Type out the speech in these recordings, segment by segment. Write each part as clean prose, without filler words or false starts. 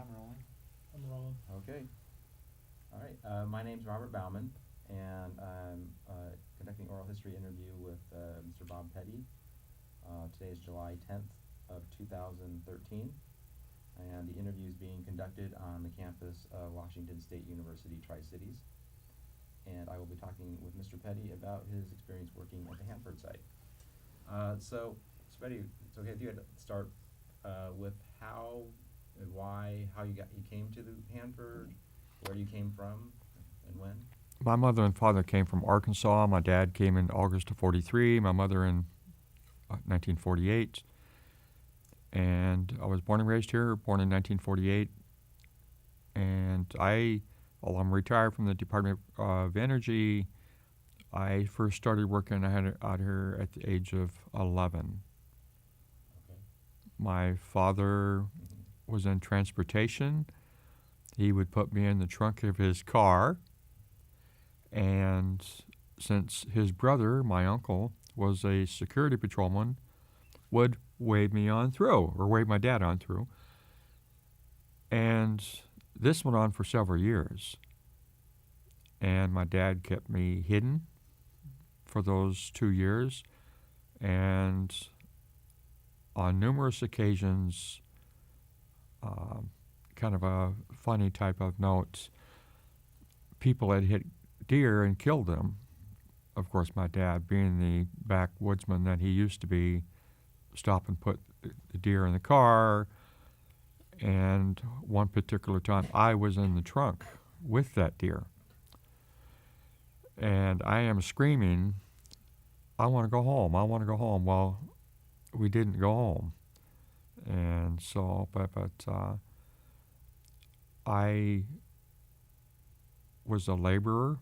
I'm rolling. I'm rolling. Okay. All right. My name's Robert Bauman, and I'm conducting oral history interview with Mr. Bob Petty. Today is July 10th of 2013, and the interview is being conducted on the campus of Washington State University, Tri-Cities. And I will be talking with Mr. Petty about his experience working at the Hanford site. So, Mr. Petty, it's okay if you had to start with how and why, how you came to the Hanford, where you came from, and when? My mother and father came from Arkansas. My dad came in August of 43, my mother in 1948. And I was born and raised here, born in 1948. And while I'm retired from the Department of Energy, I first started working out here at the age of 11. Okay. My father was in transportation. He would put me in the trunk of his car. And since his brother, my uncle, was a security patrolman, would wave me on through, or wave my dad on through. And this went on for several years. And my dad kept me hidden for those 2 years. And on numerous occasions, kind of a funny type of note, people had hit deer and killed them. Of course, my dad, being the backwoodsman that he used to be, stop and put the deer in the car. And one particular time, I was in the trunk with that deer. And I am screaming, I want to go home, I want to go home. Well, we didn't go home. And so, but I was a laborer,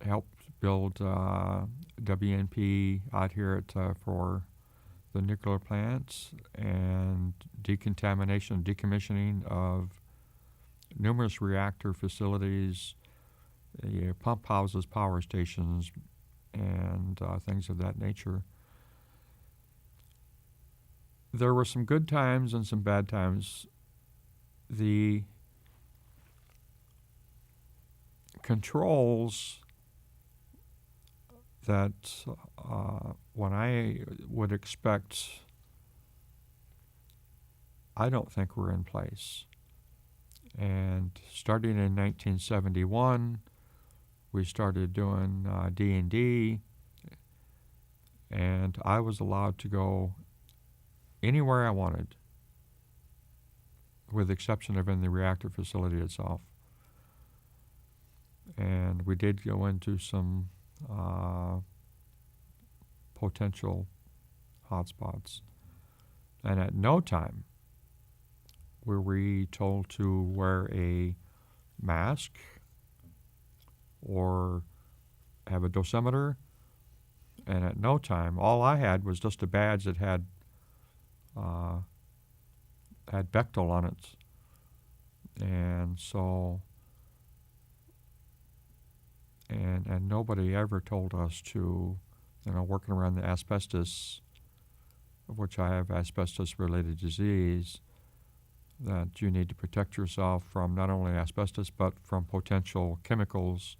helped build WNP out here for the nuclear plants, and decontamination, decommissioning of numerous reactor facilities, pump houses, power stations, and things of that nature. There were some good times and some bad times. The controls that when I would expect, I don't think were in place. And starting in 1971, we started doing D&D, and I was allowed to go anywhere I wanted, with the exception of in the reactor facility itself. And we did go into some potential hotspots. And at no time were we told to wear a mask or have a dosimeter. And at no time, all I had was just a badge that had Bechtel on it. And so, and nobody ever told us to, working around the asbestos, of which I have asbestos-related disease, that you need to protect yourself from not only asbestos but from potential chemicals,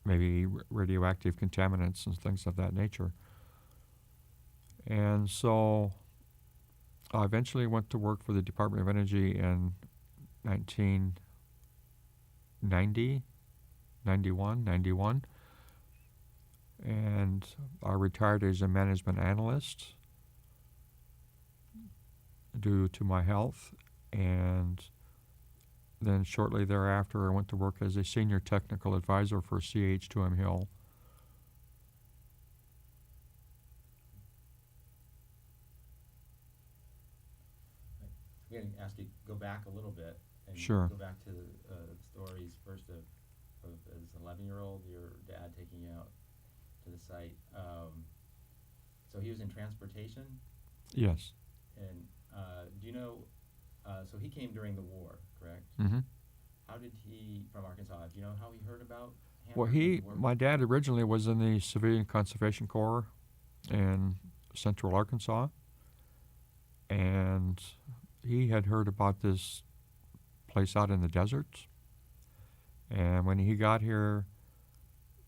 maybe radioactive contaminants and things of that nature. And so I eventually went to work for the Department of Energy in 1990, 91, and I retired as a management analyst due to my health, and then shortly thereafter I went to work as a senior technical advisor for CH2M Hill. I'm going to ask you to go back a little bit and Sure. go back to the stories first of as an 11-year-old, your dad taking you out to the site. So he was in transportation? Yes. And do you know, so he came during the war, correct? Mm-hmm. How did he, from Arkansas, do you know how he heard about Hanford? Well, my dad originally was in the Civilian Conservation Corps in central Arkansas, and he had heard about this place out in the desert. And when he got here,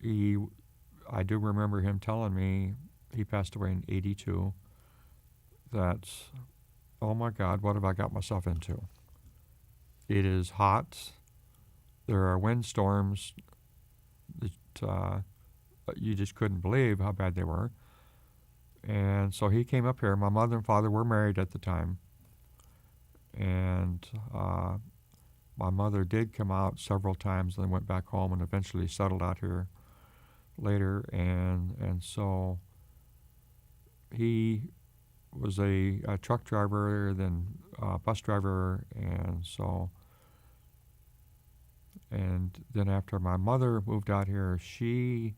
I do remember him telling me, he passed away in 82, that, oh my God, what have I got myself into? It is hot. There are windstorms that you just couldn't believe how bad they were. And so he came up here. My mother and father were married at the time. And my mother did come out several times, then went back home and eventually settled out here later. And so he was a truck driver, then a bus driver, and then after my mother moved out here, she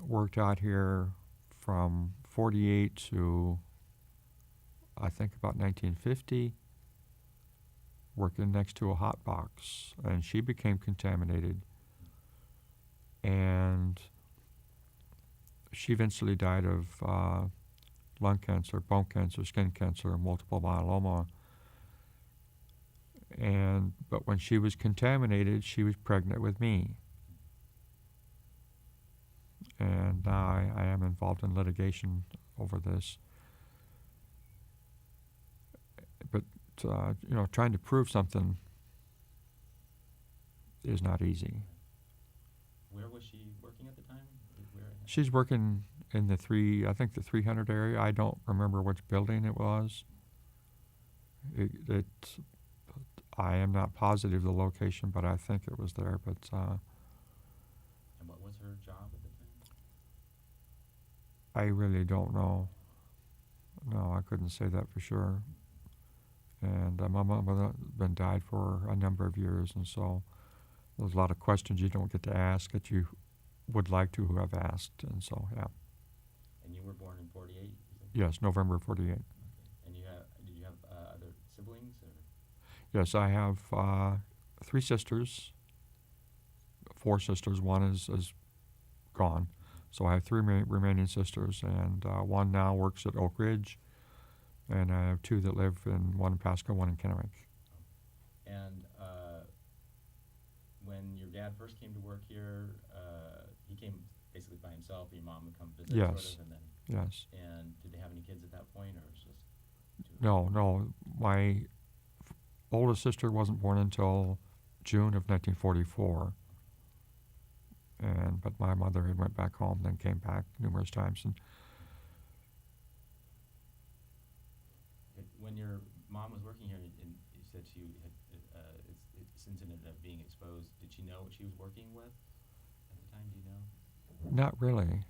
worked out here from 48 to I think about 1950, working next to a hot box, and she became contaminated, and she eventually died of lung cancer, bone cancer, skin cancer, multiple myeloma. But when she was contaminated, she was pregnant with me. And now I am involved in litigation over this. But, trying to prove something is not easy. Where was she working at the time? She's working in the 300 area. I don't remember which building it was. I am not positive the location, but I think it was there. But and what was her job at the time? I really don't know. No, I couldn't say that for sure. And my mother had been died for a number of years, and so there's a lot of questions you don't get to ask that you would like to have asked, and so, yeah. And you were born in 48? Yes, November 48. Okay. And did you have other siblings? Or? Yes, I have 3 sisters, 4 sisters. One is gone. So I have 3 remaining sisters, and one now works at Oak Ridge, and I have 2 that live in, one in Pasco, one in Kennewick. And when your dad first came to work here, he came basically by himself. Your mom would come visit, Yes. sort of, and then. Yes. And did they have any kids at that point, or was it just? No. My oldest sister wasn't born until June of 1944. But my mother had went back home, then came back numerous times. And when your mom was working here, and you said she had this incident of being exposed, did she know what she was working with at the time? Do you know? not really.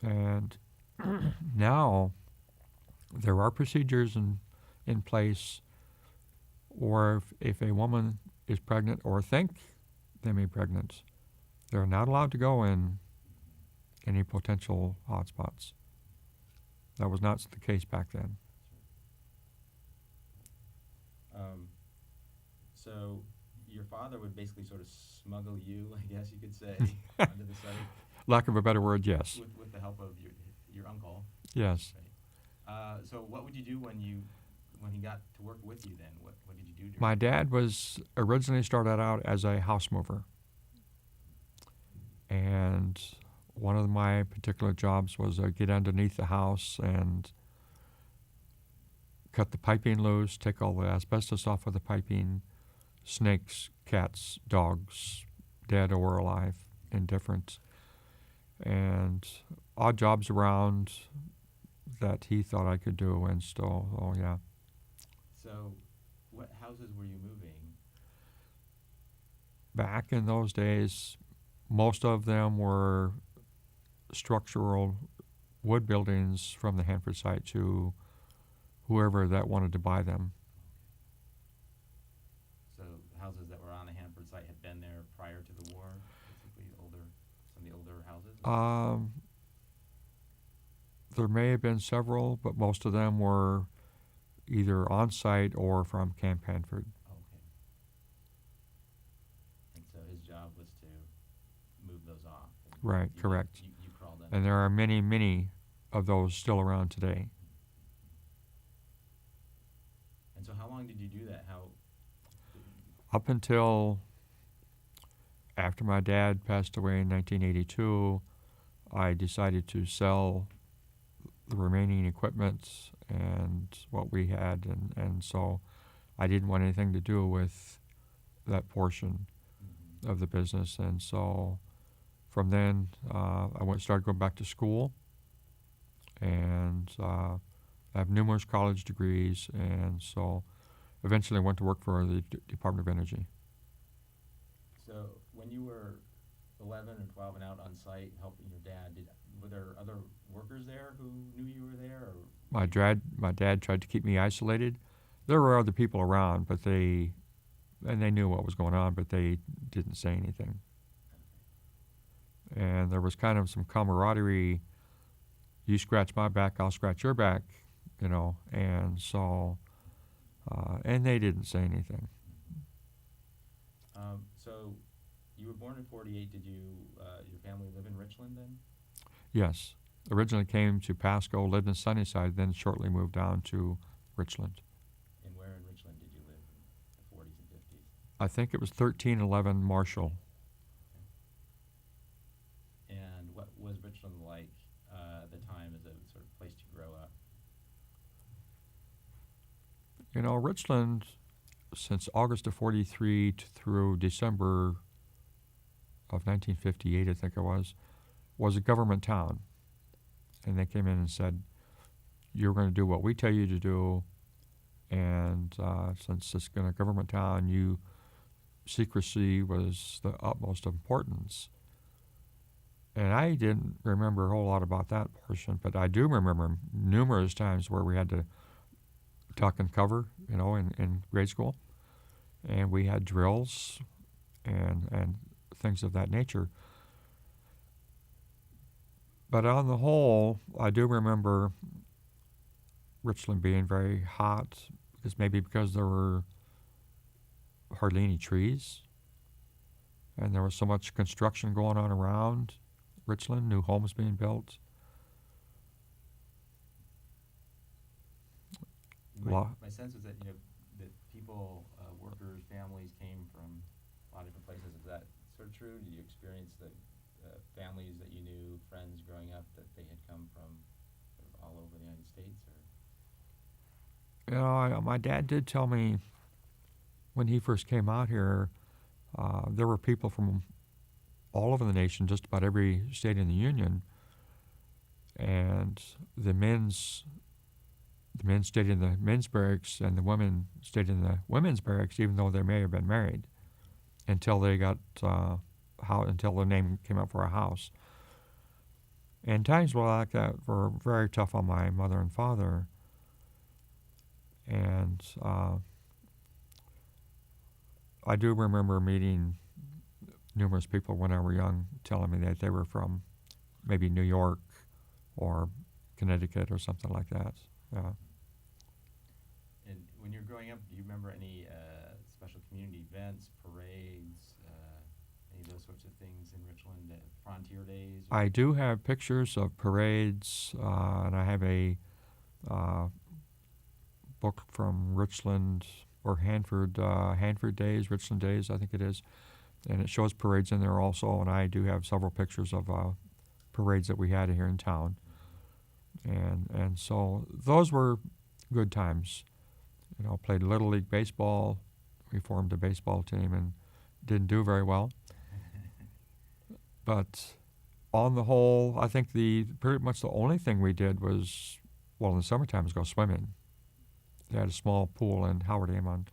And now there are procedures in place, or if a woman is pregnant or think they may be pregnant, they're not allowed to go in any potential hotspots. That was not the case back then. So your father would basically sort of smuggle you, I guess you could say, onto the site. Lack of a better word, yes. With the help of your uncle. Yes. Right. So what would you do when he got to work with you then? What did you do? My dad was originally started out as a house mover. And one of my particular jobs was to get underneath the house and cut the piping loose, take all the asbestos off of the piping, snakes, cats, dogs, dead or alive, indifferent, and odd jobs around that he thought I could do, and still, oh yeah. So what houses were you moving? Back in those days, most of them were structural wood buildings from the Hanford site to whoever that wanted to buy them. So houses that were on the Hanford site had been there prior to the war, basically some of the older houses? There may have been several, but most of them were either on site or from Camp Hanford. Okay. And so his job was to move those off. Right, correct. You crawled in. And there are many, many of those still around today. long did you do that? Up until after my dad passed away in 1982, I decided to sell the remaining equipment and what we had, and so I didn't want anything to do with that portion Mm-hmm. of the business. And so from then, started going back to school, and I have numerous college degrees, and so eventually went to work for the Department of Energy. So when you were 11 or 12 and out on site helping your dad, were there other workers there who knew you were there? Or My dad tried to keep me isolated. There were other people around, but they knew what was going on, but they didn't say anything. And there was kind of some camaraderie. You scratch my back, I'll scratch your back, and so, and they didn't say anything. So you were born in 48. Did your family live in Richland then? Yes. Originally came to Pasco, lived in Sunnyside, then shortly moved down to Richland. And where in Richland did you live in the 40s and 50s? I think it was 1311 Marshall. And what was Richland like at the time as a sort of place to grow up? Richland, since August of 43 through December of 1958, I think it was a government town. And they came in and said, you're going to do what we tell you to do, and since it's a government town, secrecy was the utmost importance. And I didn't remember a whole lot about that portion, but I do remember numerous times where we had to duck and cover, in grade school. And we had drills and things of that nature. But on the whole, I do remember Richland being very hot, because there were hardly any trees, and there was so much construction going on around Richland, new homes being built. My sense was that that people, workers, families came from a lot of different places. Is that sort of true? Did you experience the families that you knew, friends growing up, that they had come from sort of all over the United States? Or My dad did tell me when he first came out here, there were people from all over the nation, just about every state in the Union, and the men stayed in the men's barracks and the women stayed in the women's barracks, even though they may have been married, until they got until their name came up for a house. And times like that were very tough on my mother and father. And I do remember meeting numerous people when I was young telling me that they were from maybe New York or Connecticut or something like that. Yeah. And when you're growing up, do you remember any special community events, parades, any of those sorts of things in Richland, Frontier Days? I do have pictures of parades, and I have a book from Richland or Hanford Days, Richland Days, I think it is, and it shows parades in there also. And I do have several pictures of parades that we had here in town, and so those were good times. Played Little League baseball. We formed a baseball team and didn't do very well, but on the whole, I think pretty much the only thing we did was, in the summertime, was go swimming. They had a small pool in Howard Amon.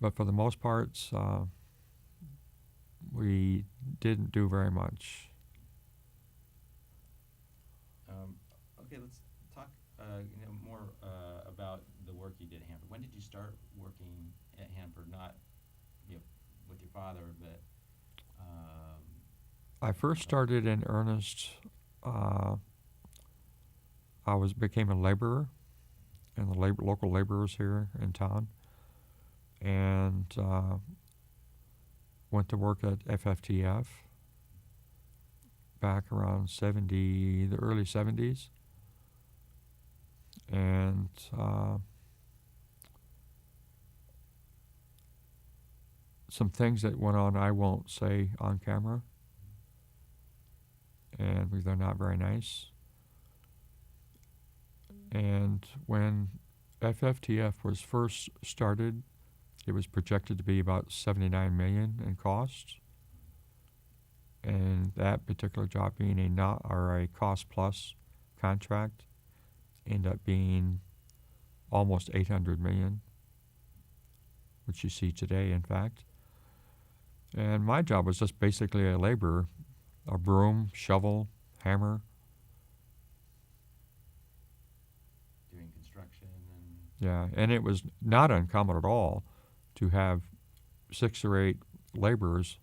But for the most part, we didn't do very much. Okay, let's talk more about the work you did at Hanford. When did you start working at Hanford? Not with your father, but I first started in earnest. I became a laborer in the local laborers here in town, and went to work at FFTF back around the early 70s, and some things that went on I won't say on camera, and they're not very nice. And when FFTF was first started, it was projected to be about $79 million in costs. And that particular job being a cost plus contract ended up being almost $800 million, which you see today, in fact. And my job was just basically a laborer, a broom, shovel, hammer. Doing construction and... Yeah, and it was not uncommon at all to have 6 or 8 laborers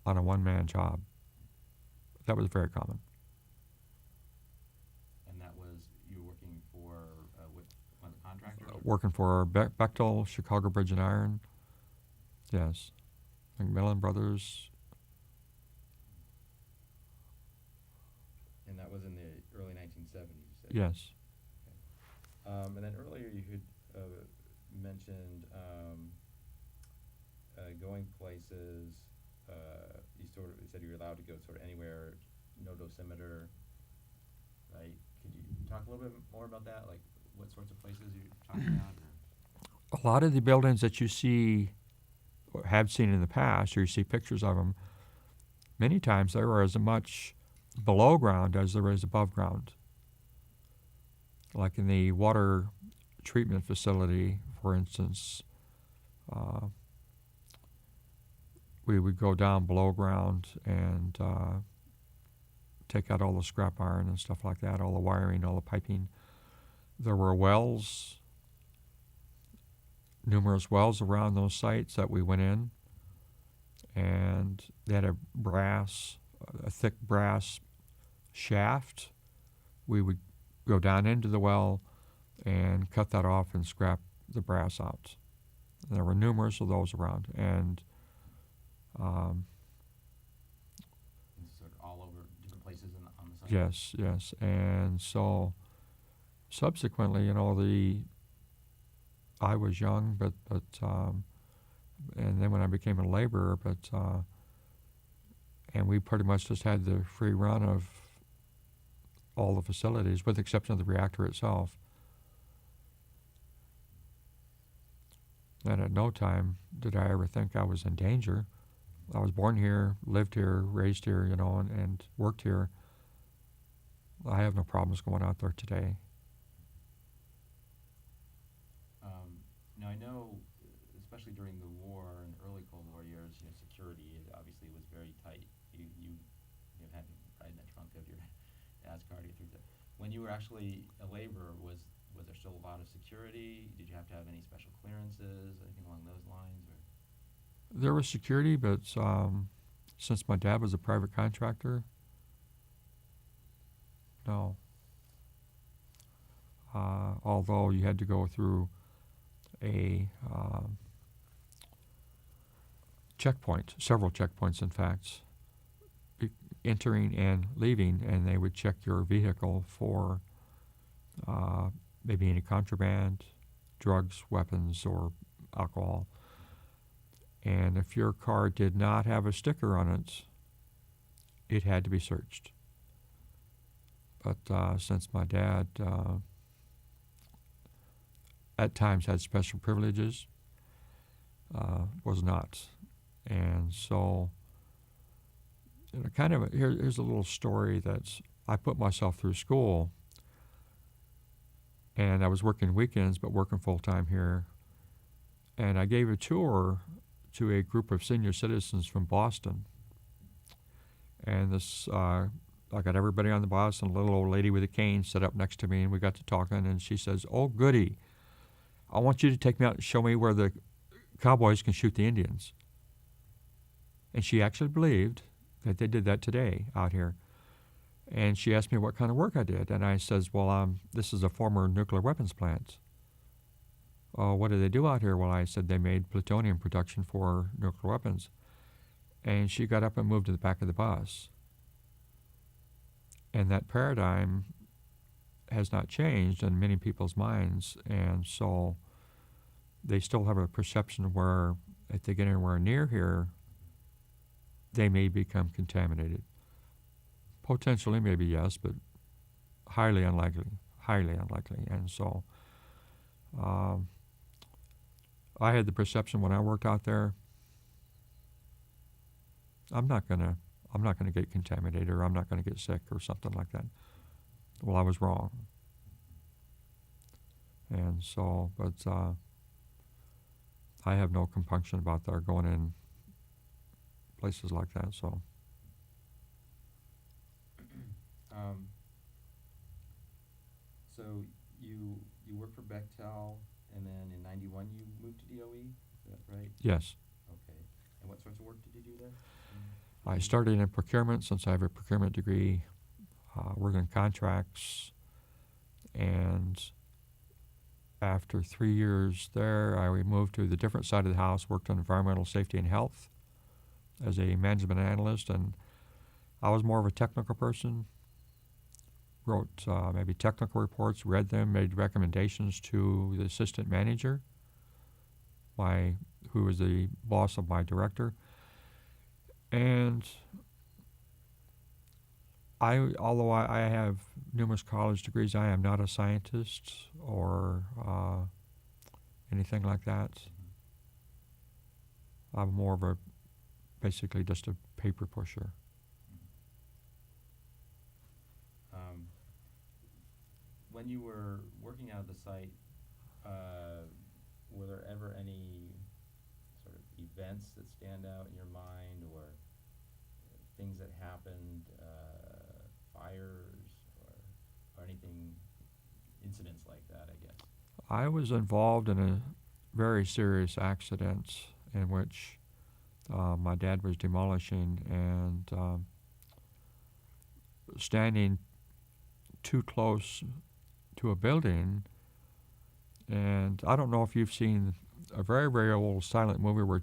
on a one-man job. That was very common. And that was, you were working for, with one of the contractors? Working for Bechtel, Chicago Bridge and Iron. Yes. McMillan Brothers. And that was in the early 1970s, you said? Yes. Okay. And then earlier you had mentioned going places. You said you were allowed to go sort of anywhere, no dosimeter, right? Could you talk a little bit more about that? Like what sorts of places you're talking about? Or? A lot of the buildings that you see or have seen in the past, or you see pictures of them, many times there are as much below ground as there is above ground. Like in the water treatment facility, for instance, we would go down below ground and take out all the scrap iron and stuff like that, all the wiring, all the piping. There were wells, numerous wells around those sites that we went in, and they had a thick brass shaft. We would go down into the well and cut that off and scrap the brass out. And there were numerous of those around, and sort of all over different places on the site? yes. And so subsequently, I was young, but and then when I became a laborer, and we pretty much just had the free run of all the facilities, with the exception of the reactor itself. And at no time did I ever think I was in danger. I was born here, lived here, raised here, and worked here. I have no problems going out there today. Now I know, especially during the war and early Cold War years, security obviously was very tight. You had to ride in the trunk of your Asgardia through the. When you were actually a laborer, was there still a lot of security? Did you have to have any special clearances, anything along those lines? Or? There was security, but since my dad was a private contractor, no. Although you had to go through a checkpoint, several checkpoints in fact, entering and leaving, and they would check your vehicle for maybe any contraband, drugs, weapons, or alcohol. And if your car did not have a sticker on it, it had to be searched. But since my dad at times had special privileges, was not. And so, here's a little story that I put myself through school, and I was working weekends but working full-time here, and I gave a tour to a group of senior citizens from Boston. And I got everybody on the bus, and a little old lady with a cane sat up next to me, and we got to talking, and she says, "Oh, goody, I want you to take me out and show me where the cowboys can shoot the Indians." And she actually believed that they did that today out here. And she asked me what kind of work I did, and I says, well, this is a former nuclear weapons plant. Oh, what do they do out here? Well, I said they made plutonium production for nuclear weapons. And she got up and moved to the back of the bus. And that paradigm has not changed in many people's minds, and so they still have a perception where if they get anywhere near here, they may become contaminated. Potentially, maybe yes, but highly unlikely. Highly unlikely. And so, um, I had the perception when I worked out there, I'm not gonna get contaminated, or I'm not gonna get sick or something like that. Well, I was wrong. And so, but I have no compunction about their going in places like that. So, So you worked for Bechtel, and then in '91 you moved to DOE. Is that right? yes, Okay. And what sorts of work did you do there? I started in procurement since I have a procurement degree, worked in contracts, and after 3 years there, I moved to the different side of the house, worked on environmental safety and health as a management analyst, and I was more of a technical person, wrote maybe technical reports, read them, made recommendations to the assistant manager, who was the boss of my director. And although I have numerous college degrees, I am not a scientist or anything like that. I'm more of basically just a paper pusher. When you were working out of the site, were there ever any sort of events that stand out in your mind, or things that happened, fires, or anything, incidents like that, I guess? I was involved in a very serious accident in which my dad was demolishing and standing too close to a building. And I don't know if you've seen a very, very old silent movie where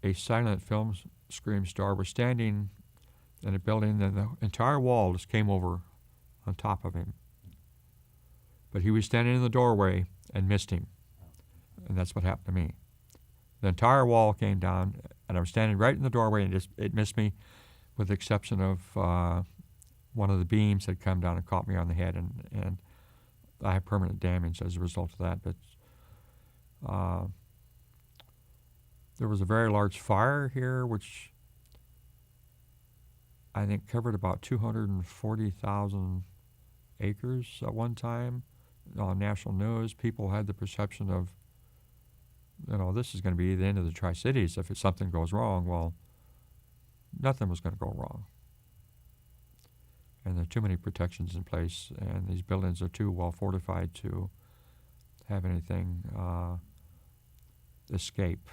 a silent film screen star was standing in a building and the entire wall just came over on top of him. But he was standing in the doorway and missed him. And that's what happened to me. The entire wall came down, and I was standing right in the doorway, and it missed me, with the exception of one of the beams had come down and caught me on the head, and I had permanent damage as a result of that. But there was a very large fire here, which I think covered about 240,000 acres at one time. On national news, people had the perception of, this is going to be the end of the Tri-Cities if something goes wrong. Well, nothing was going to go wrong. And there are too many protections in place, and these buildings are too well fortified to have anything escape.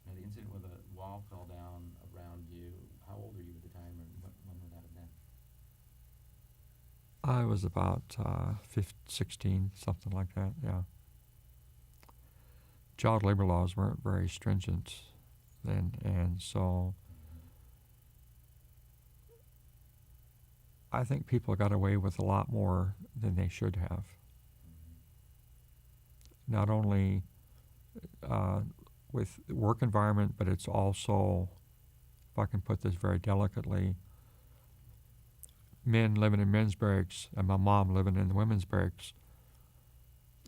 Now, the incident where the wall fell down around you, how old were you at the time, and when would that have been? I was about 16, something like that, yeah. Child labor laws weren't very stringent then, and so I think people got away with a lot more than they should have. Not only with work environment, but it's also, if I can put this very delicately, men living in men's barracks and my mom living in the women's barracks,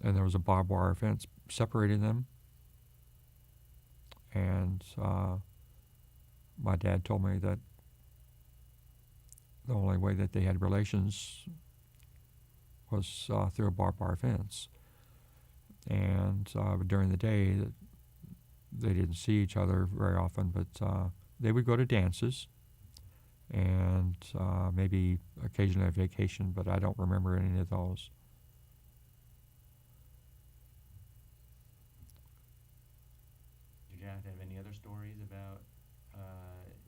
and there was a barbed wire fence separating them. And my dad told me that the only way that they had relations was through a barbed wire fence. And during the day, they didn't see each other very often, but they would go to dances and maybe occasionally a vacation, but I don't remember any of those. Did you have any other stories about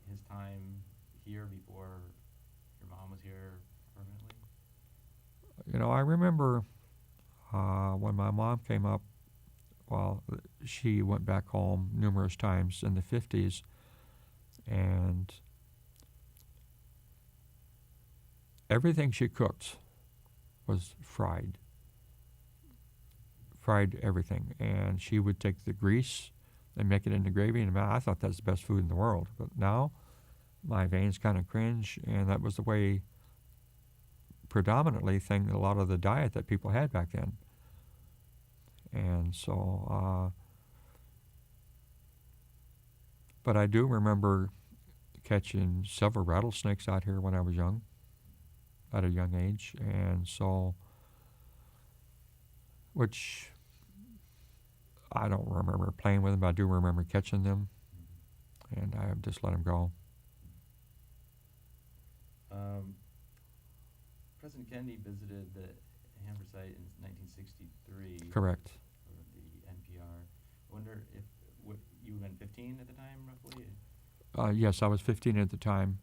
his time here before your mom was here permanently? I remember when my mom came up, well, she went back home numerous times in the 50s, and everything she cooked was fried. fried everything. And she would take the grease and make it into gravy. And man, I thought that's the best food in the world. But now my veins kind of cringe, and that was the way predominantly a lot of the diet that people had back then. And so, but I do remember catching several rattlesnakes out here when I was young, at a young age. And so, which I don't remember playing with them, but I do remember catching them, and I just let them go. President Kennedy visited the Hanford site in 1963. Correct. For the NPR. I wonder if you would have been 15 at the time, roughly? Yes, I was 15 at the time.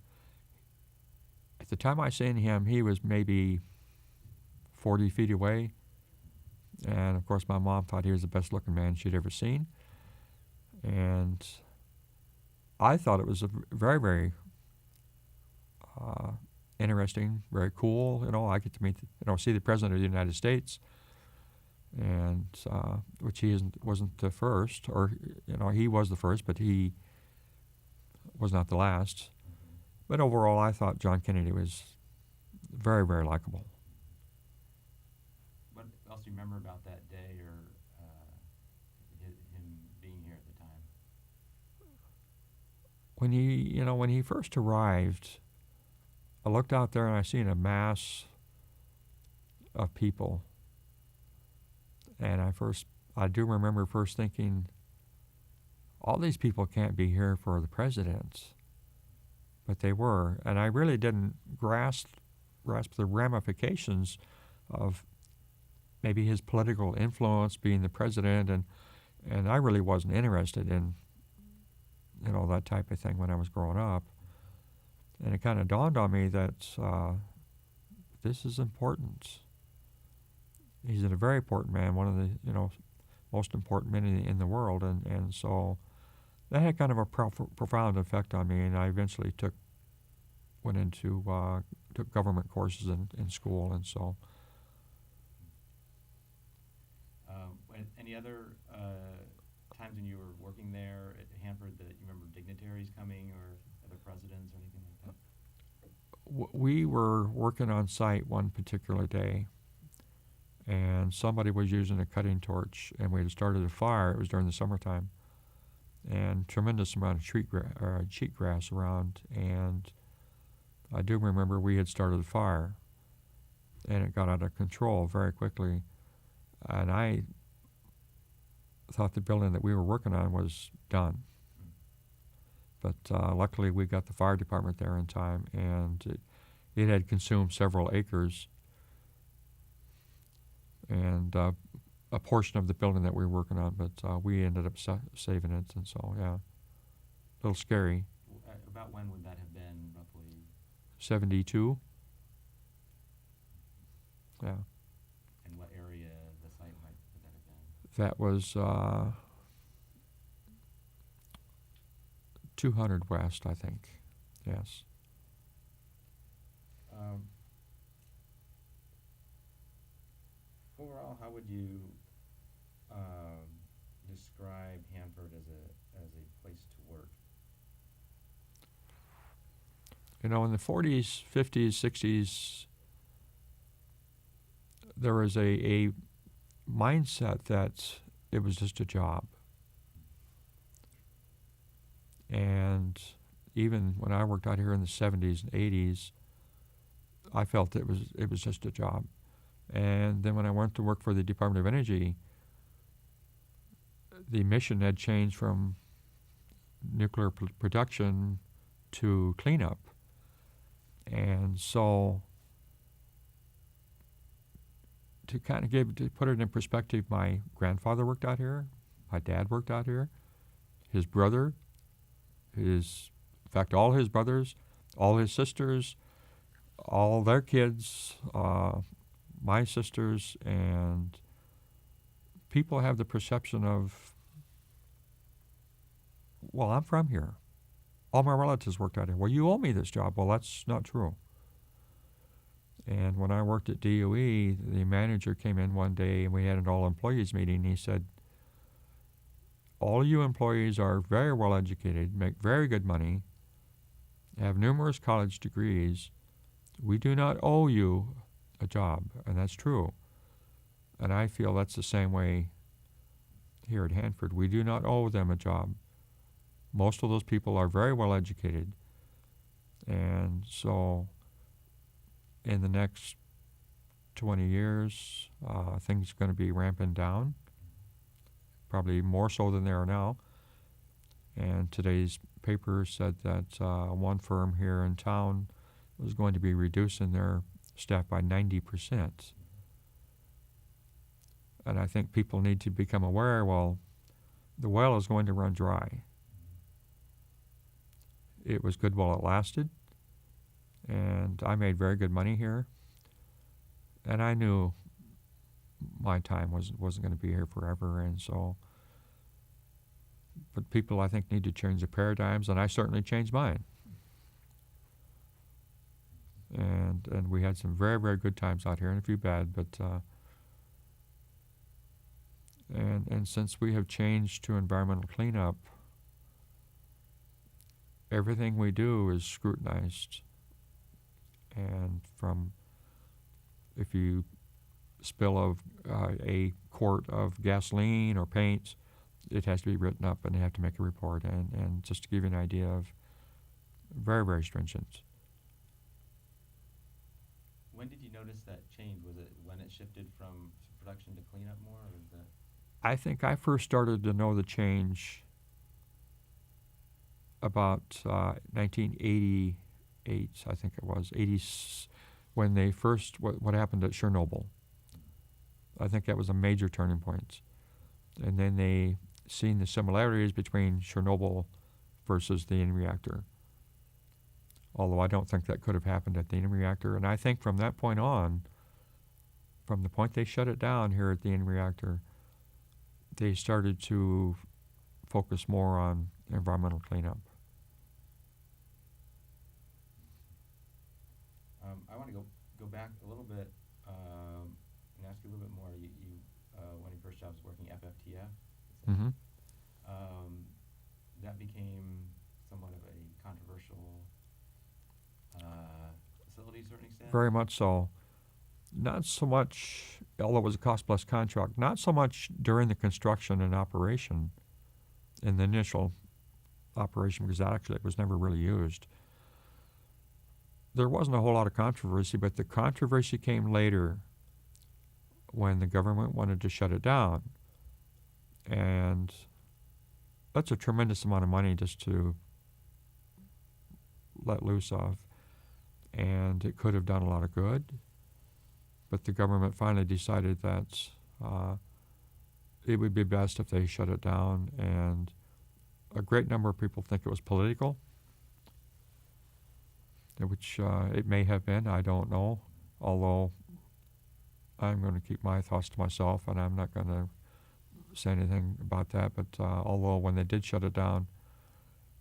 At the time I seen him, he was maybe 40 feet away. And, of course, my mom thought he was the best-looking man she'd ever seen. And I thought it was a very, very interesting, very cool. I get to meet, see the President of the United States, and which he wasn't the first, or, he was the first, but he was not the last. But overall, I thought John Kennedy was very, very likable. What else do you remember about that day, or him being here at the time? When he first arrived, I looked out there and I seen a mass of people, and I do remember first thinking, all these people can't be here for the president, but they were, and I really didn't grasp the ramifications of maybe his political influence being the president, and I really wasn't interested in that type of thing when I was growing up. And it kind of dawned on me that this is important. He's a very important man, one of the most important men in the world, and so that had kind of a profound effect on me. And I eventually took government courses in school, and so. Any other times when you were working there at Hanford that you remember dignitaries coming, or other presidents or anything like that? We were working on site one particular day, and somebody was using a cutting torch, and we had started a fire. It was during the summertime, and tremendous amount of cheatgrass around, and I do remember we had started a fire, and it got out of control very quickly, and I thought the building that we were working on was done. But luckily we got the fire department there in time, and it had consumed several acres, and a portion of the building that we were working on, but we ended up saving it, and so, yeah, a little scary. About when would that have been, roughly? 72. Yeah. And what area the site would that have been? That was 200 West, I think. Yes. Overall, how would you describe Hanford as a place to work? In the 40s, 50s, 60s, there was a mindset that it was just a job. And even when I worked out here in the 70s and 80s, I felt it was just a job. And then when I went to work for the Department of Energy, the mission had changed from nuclear production to cleanup. And so to put it in perspective, my grandfather worked out here, my dad worked out here, his brother, in fact, all his brothers, all his sisters, all their kids, my sisters, and people have the perception of, well, I'm from here. All my relatives worked out here. Well, you owe me this job. Well, that's not true. And when I worked at DOE, the manager came in one day and we had an all-employees meeting. He said, all you employees are very well educated, make very good money, have numerous college degrees. We do not owe you a job, and that's true. And I feel that's the same way here at Hanford. We do not owe them a job. Most of those people are very well educated. And so in the next 20 years, things are going to be ramping down, probably more so than they are now. And today's paper said that one firm here in town was going to be reducing their staff by 90%. And I think people need to become aware, well, the well is going to run dry. It was good while it lasted, and I made very good money here. And I knew my time wasn't going to be here forever, and so, but people, I think, need to change their paradigms, and I certainly changed mine. And we had some very, very good times out here, and a few bad, but and since we have changed to environmental cleanup, everything we do is scrutinized. And from, if you spill a quart of gasoline or paint, it has to be written up and they have to make a report. And just to give you an idea of, very, very stringent. When did you notice that change? Was it when it shifted from production to cleanup more, or was that? I think I first started to know the change about 1988, I think it was, when they first, what happened at Chernobyl. I think that was a major turning point. And then they seen the similarities between Chernobyl versus the Indian reactor. Although I don't think that could have happened at the Indian reactor. And I think from that point on, from the point they shut it down here at the Indian reactor, they started to focus more on environmental cleanup. I want to go back a little bit and ask you a little bit more. You one of your first jobs working FFTF. Mm-hmm. That became somewhat of a controversial facility to a certain extent. Very much so. Not so much, although it was a cost-plus contract, not so much during the construction and operation, in the initial operation, because that actually was never really used. There wasn't a whole lot of controversy, but the controversy came later when the government wanted to shut it down. And that's a tremendous amount of money just to let loose of. And it could have done a lot of good. But the government finally decided that it would be best if they shut it down. And a great number of people think it was political, which it may have been, I don't know. Although I'm going to keep my thoughts to myself, and I'm not going to say anything about that. But although when they did shut it down,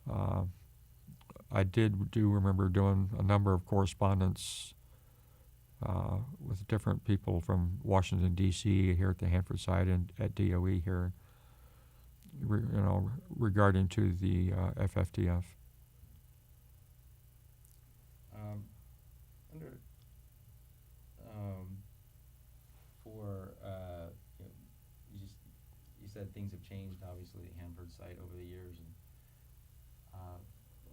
I do remember doing a number of correspondence with different people from Washington, D.C., here at the Hanford site and at DOE here, regarding to the FFTF. You said things have changed, obviously, at Hanford site over the years, and I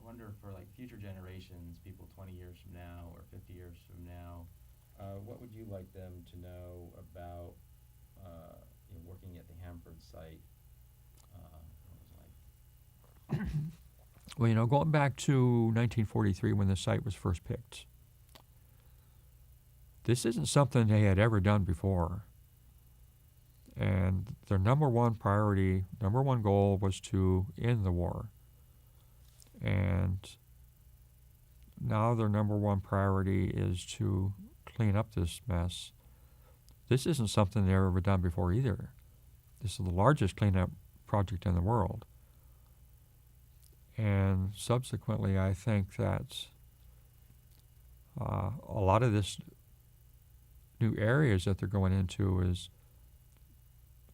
wonder for like future generations, people 20 years from now or 50 years from now, what would you like them to know about working at the Hanford site? What it was like? Well, going back to 1943 when the site was first picked, this isn't something they had ever done before. And their number one priority, number one goal was to end the war. And now their number one priority is to clean up this mess. This isn't something they've ever done before either. This is the largest cleanup project in the world. And subsequently, I think that a lot of this new areas that they're going into is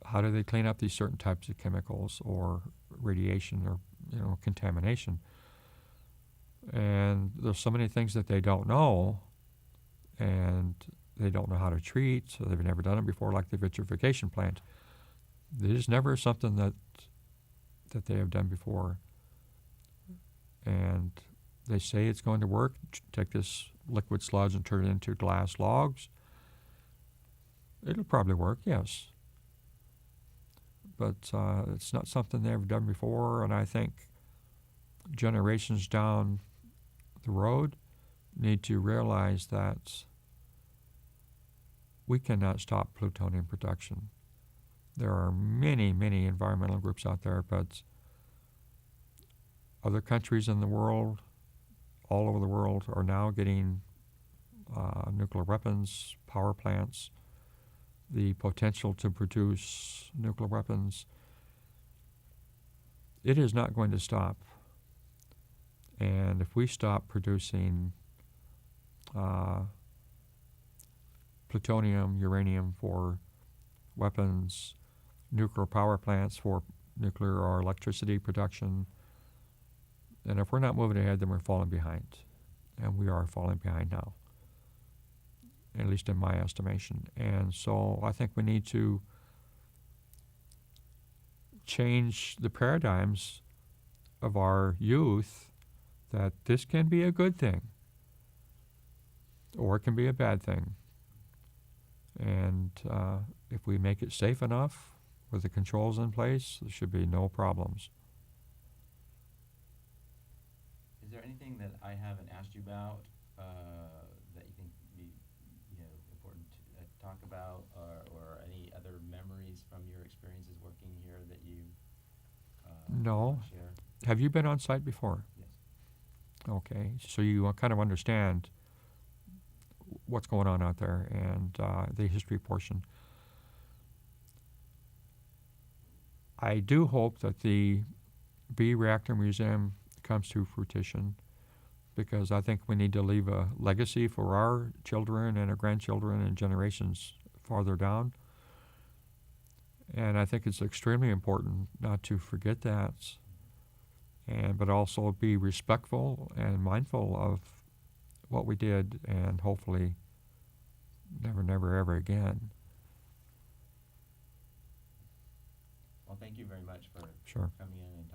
how do they clean up these certain types of chemicals or radiation or contamination. And there's so many things that they don't know, and they don't know how to treat, so they've never done it before, like the vitrification plant. It is never something that they have done before. And they say it's going to work. Take this liquid sludge and turn it into glass logs. It'll probably work, yes. But it's not something they've done before, and I think generations down the road need to realize that we cannot stop plutonium production. There are many, many environmental groups out there, but other countries in the world, all over the world, are now getting nuclear weapons, power plants, the potential to produce nuclear weapons. It is not going to stop. And if we stop producing plutonium, uranium for weapons, nuclear power plants for nuclear or electricity production, and if we're not moving ahead, then we're falling behind. And we are falling behind now, at least in my estimation. And so I think we need to change the paradigms of our youth that this can be a good thing or it can be a bad thing. And if we make it safe enough with the controls in place, there should be no problems. Is there anything that I haven't asked you about that you think would be important to talk about, or any other memories from your experiences working here that you No. want to share? Have you been on site before? Yes. Okay, so you kind of understand what's going on out there and the history portion. I do hope that the B Reactor Museum comes to fruition, because I think we need to leave a legacy for our children and our grandchildren and generations farther down. And I think it's extremely important not to forget that, but also be respectful and mindful of what we did, and hopefully never, never, ever again. Well, thank you very much for Sure. coming in and